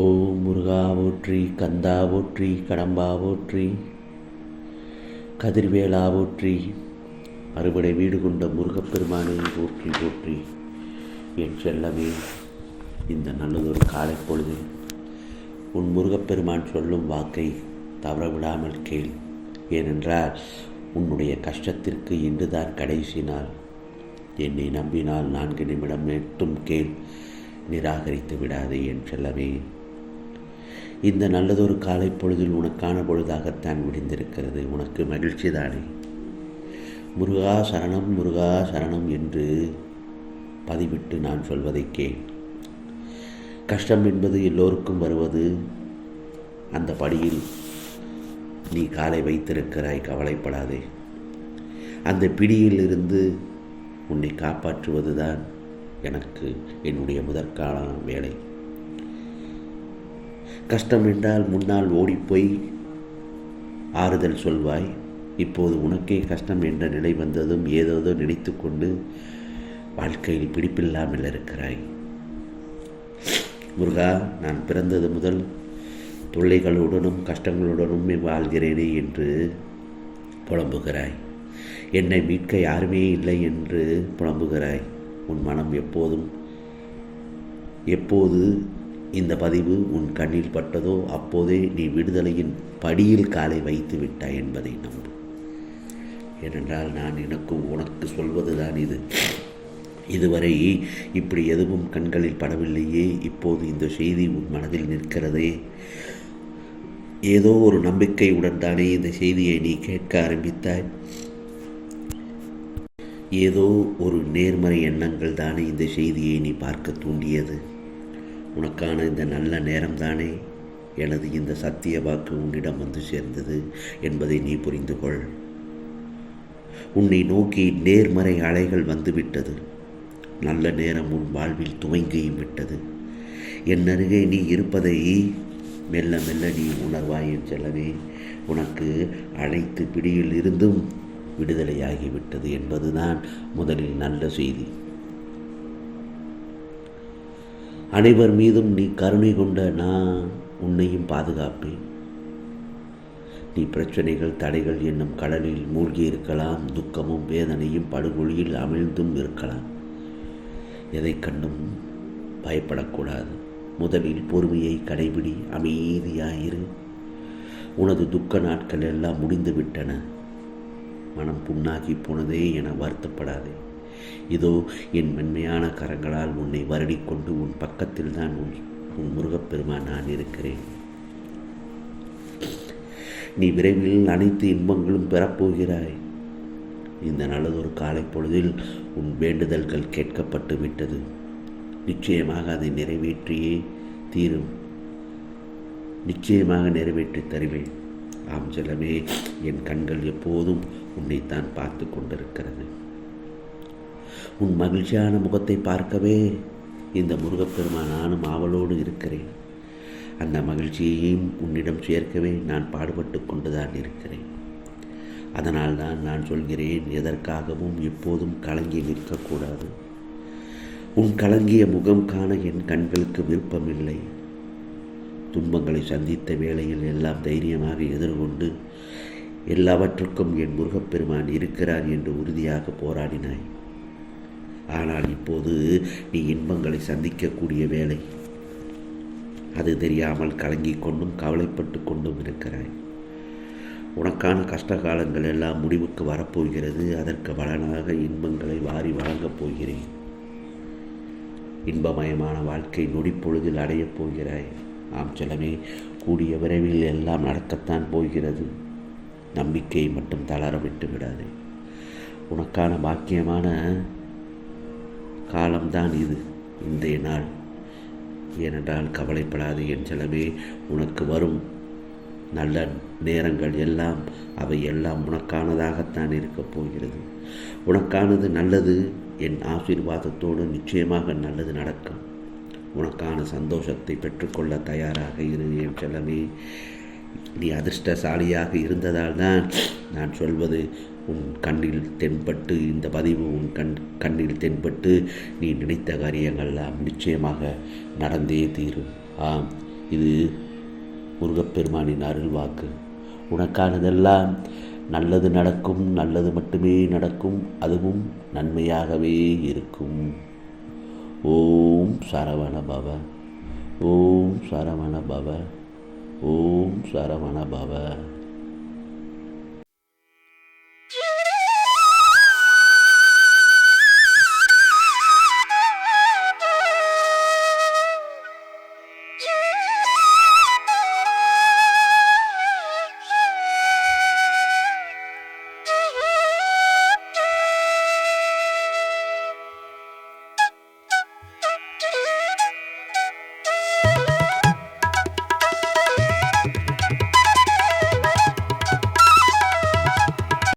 ஓம் முருகா போற்றி, கந்தா போற்றி, கடம்பா போற்றி, கதிர்வேலா போற்றி, அறுபடை வீடு கொண்ட முருகப்பெருமானை போற்றி போற்றி. என் செல்லமே, இந்த நல்லதொரு காலை பொழுது உன் முருகப்பெருமான் சொல்லும் வாக்கை தவறவிடாமல் கேள். ஏனென்றால் உன்னுடைய கஷ்டத்திற்கு இன்றுதான் கடைசி நாள். என்னை நம்பினால் 4 நிமிடம் மட்டும் கேள், நிராகரித்து விடாதே என் செல்லமே. இந்த நல்லதொரு காலை பொழுதில் உனக்கான பொழுதாகத்தான் விடிந்திருக்கிறது. உனக்கு மகிழ்ச்சி தானே? முருகா சரணம், முருகா சரணம் என்று பதிவிட்டு நான் சொல்வதை கேள். கஷ்டம் என்பது எல்லோருக்கும் வருவது. அந்த படியில் நீ காலை வைத்திருக்கிறாய், கவலைப்படாதே. அந்த பிடியில் இருந்து உன்னை காப்பாற்றுவதுதான் எனக்கு என்னுடைய முதற்கால வேலை. கஷ்டம் என்றால் முன்னால் ஓடிப்போய் ஆறுதல் சொல்வாய். இப்போது உனக்கே கஷ்டம் என்ற நிலை வந்ததும் ஏதோதோ நினைத்து கொண்டு வாழ்க்கையில் பிடிப்பில்லாமல் இருக்கிறாய். முருகா, நான் பிறந்தது முதல் தொல்லைகளுடனும் கஷ்டங்களுடனும் வாழ்கிறேனே என்று புலம்புகிறாய். என்னை மீட்க யாருமே இல்லை என்று புலம்புகிறாய். உன் மனம் எப்போது இந்த பதிவு உன் கண்ணில் பட்டதோ அப்போதே நீ விடுதலையின் படியில் காலை வைத்து விட்டாய் என்பதை நம்பு. ஏனென்றால் நான் உனக்கு சொல்வதுதான் இது. இதுவரை இப்படி எதுவும் கண்களில் படவில்லையே. இப்போது இந்த செய்தி உன் மனதில் நிற்கிறதே. ஏதோ ஒரு நம்பிக்கையுடன் தானே இந்த செய்தியை நீ கேட்க ஆரம்பித்தாய். ஏதோ ஒரு நேர்மறை எண்ணங்கள் தானே இந்த செய்தியை நீ பார்க்க தூண்டியது. உனக்கான இந்த நல்ல நேரம்தானே எனது இந்த சத்திய வாக்கு உன்னிடம் வந்து சேர்ந்தது என்பதை நீ புரிந்து கொள். உன்னை நோக்கி நேர்மறை அலைகள் வந்துவிட்டது. நல்ல நேரம் உன் வாழ்வில் துவங்கியும் விட்டது. என் அருகே நீ இருப்பதை மெல்ல மெல்ல நீ உணர்வாயின் செல்லவே. உனக்கு அனைத்து பிடியில் இருந்தும் விடுதலையாகிவிட்டது என்பதுதான் முதலில் நல்ல செய்தி. அனைவர் மீதும் நீ கருணை கொண்ட நான் உன்னையும் பாதுகாப்பேன். நீ பிரச்சனைகள் தடைகள் என்னும் கடலில் மூழ்கி இருக்கலாம். துக்கமும் வேதனையும் படுகொலியில் அமிழ்ந்தும் இருக்கலாம். எதை கண்டும் பயப்படக்கூடாது. முதலில் பொறுமையை கடைபிடி, அமைதியாயிரு. உனது துக்க நாட்கள் எல்லாம் முடிந்து விட்டன. மனம் புண்ணாகி போனதே என வருத்தப்படாதே. இதோ என் மென்மையான கரங்களால் உன்னை வருடிக்கொண்டு உன் பக்கத்தில் தான் உன் முருகப்பெருமான் நான் இருக்கிறேன். நீ விரைவில் அனைத்து இன்பங்களும் பெறப்போகிறாய். இந்த நல்லதொரு காலை பொழுதில் உன் வேண்டுதல்கள் கேட்கப்பட்டு விட்டது. நிச்சயமாக அதை நிறைவேற்றியே தீரும். நிச்சயமாக நிறைவேற்றி தருவேன். ஆம் செல்லமே, என் கண்கள் எப்போதும் உன்னைத்தான் பார்த்து கொண்டிருக்கிறது. உன் மகிழ்ச்சியான முகத்தை பார்க்கவே இந்த முருகப்பெருமான் நானும் ஆவலோடு இருக்கிறேன். அந்த மகிழ்ச்சியையும் உன்னிடம் சேர்க்கவே நான் பாடுபட்டு கொண்டுதான் இருக்கிறேன். அதனால்தான் நான் சொல்கிறேன், எதற்காகவும் எப்போதும் கலங்கி நிற்கக்கூடாது. உன் கலங்கிய முகம் காண என் கண்களுக்கு விருப்பமில்லை. துன்பங்களை சந்தித்த வேளையில் எல்லாம் தைரியமாக எதிர்கொண்டு எல்லாவற்றுக்கும் என் முருகப்பெருமான் இருக்கிறார் என்று உறுதியாக போராடினாய். ஆனால் இப்போது நீ இன்பங்களை சந்திக்கக்கூடிய வேளை. அது தெரியாமல் கலங்கிக் கொண்டும் கவலைப்பட்டு கொண்டும் இருக்கிறாய். உனக்கான கஷ்ட காலங்கள் எல்லாம் முடிவுக்கு வரப்போகிறது. அதற்கு பலனாக இன்பங்களை வாரி வழங்கப் போகிறேன். இன்பமயமான வாழ்க்கை நொடிப்பொழுதில் அடையப் போகிறாய். ஆம் செல்லமே, கூடிய விரைவில் எல்லாம் நடக்கத்தான் போகிறது. நம்பிக்கையை மட்டும் தளர விட்டு விடாதே. உனக்கான பாக்கியமான காலம்தான் இது, இன்றைய நாள். ஏனென்றால் கவலைப்படாது என் செல்லமே. உனக்கு வரும் நல்ல நேரங்கள் எல்லாம் அவை எல்லாம் உனக்கானதாகத்தான் இருக்கப் போகிறது. உனக்கானது நல்லது. என் ஆசீர்வாதத்தோடு நிச்சயமாக நல்லது நடக்கும். உனக்கான சந்தோஷத்தை பெற்றுக்கொள்ள தயாராக இரு என் செல்லமே. நீ அதிர்ஷ்டசாலியாக இருந்ததால் தான் நான் சொல்வது உன் கண்ணில் தென்பட்டு, இந்த பதிவு உன் கண்ணில் தென்பட்டு நீ நினைத்த காரியங்கள்லாம் நிச்சயமாக நடந்தே தீரும். ஆம், இது முருகப்பெருமானின் அருள் வாக்கு. உனக்கானதெல்லாம் நல்லது நடக்கும், நல்லது மட்டுமே நடக்கும், அதுவும் நன்மையாகவே இருக்கும். ஓம் சரவண பவ, ஓம் சரவண பவ, ஓம் சரவண பவ.